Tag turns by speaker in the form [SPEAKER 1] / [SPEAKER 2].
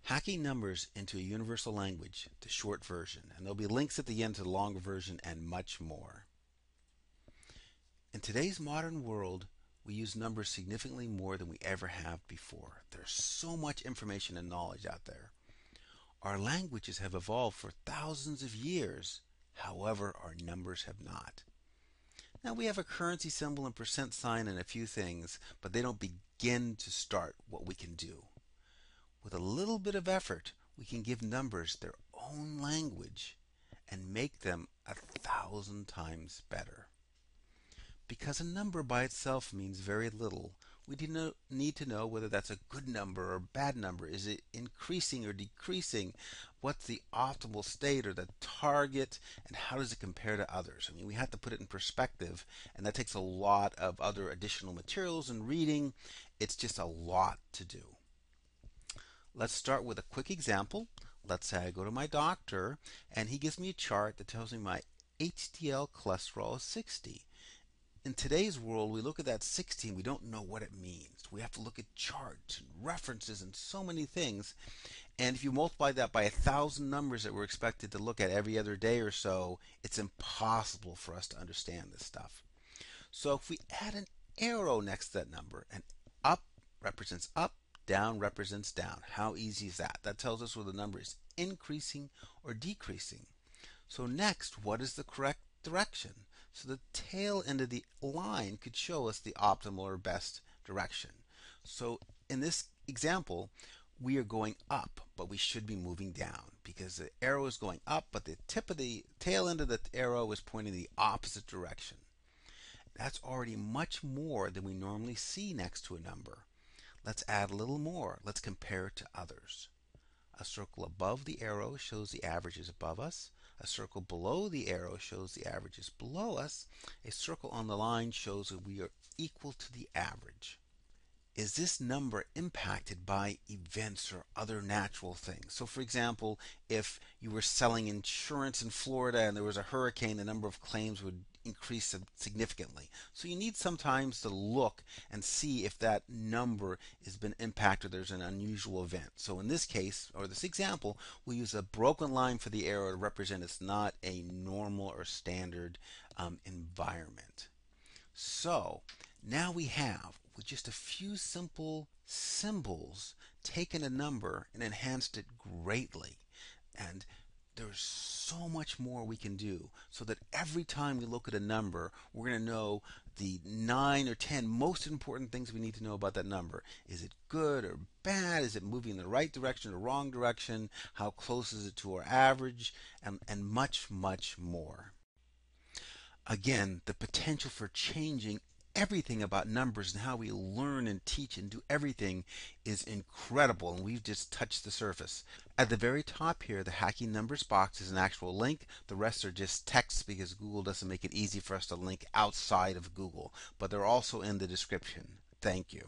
[SPEAKER 1] Hacking Numbers into a Universal Language, the short version, and there'll be links at the end to the longer version and much more. In today's modern world, we use numbers significantly more than we ever have before. There's so much information and knowledge out there. Our languages have evolved for thousands of years. However, our numbers have not. Now we have a currency symbol and percent sign and a few things, but they don't begin to start what we can do. With a little bit of effort, we can give numbers their own language and make them 1,000 times better. Because a number by itself means very little, we need to know whether that's a good number or a bad number. Is it increasing or decreasing? What's the optimal state or the target? And how does it compare to others? I mean, we have to put it in perspective, and that takes a lot of other additional materials and reading. It's just a lot to do. Let's start with a quick example. Let's say I go to my doctor, and he gives me a chart that tells me my HDL cholesterol is 60. In today's world, we look at that 60 and we don't know what it means. We have to look at charts and references and so many things. And if you multiply that by 1,000 numbers that we're expected to look at every other day or so, it's impossible for us to understand this stuff. So if we add an arrow next to that number, and up represents up, down represents down. How easy is that? That tells us whether the number is increasing or decreasing. So next, what is the correct direction? So the tail end of the line could show us the optimal or best direction. So in this example, we are going up, but we should be moving down because the arrow is going up, but the tip of the tail end of the arrow is pointing the opposite direction. That's already much more than we normally see next to a number. Let's add a little more. Let's compare it to others. A circle above the arrow shows the averages above us. A circle below the arrow shows the averages below us. A circle on the line shows that we are equal to the average. Is this number impacted by events or other natural things? So for example, if you were selling insurance in Florida and there was a hurricane, the number of claims would increase significantly. So you need sometimes to look and see if that number has been impacted or there's an unusual event. So in this case, or this example, we'll use a broken line for the arrow to represent it's not a normal or standard environment. So now we have, with just a few simple symbols, taken a number and enhanced it greatly. And there's so much more we can do so that every time we look at a number, we're going to know the 9 or 10 most important things we need to know about that number. Is it good or bad? Is it moving in the right direction or wrong direction? How close is it to our average? And much, much more. Again, the potential for changing everything about numbers and how we learn and teach and do everything is incredible, and we've just touched the surface. At the very top here, the Hacking Numbers box is an actual link. The rest are just text because Google doesn't make it easy for us to link outside of Google, but they're also in the description. Thank you.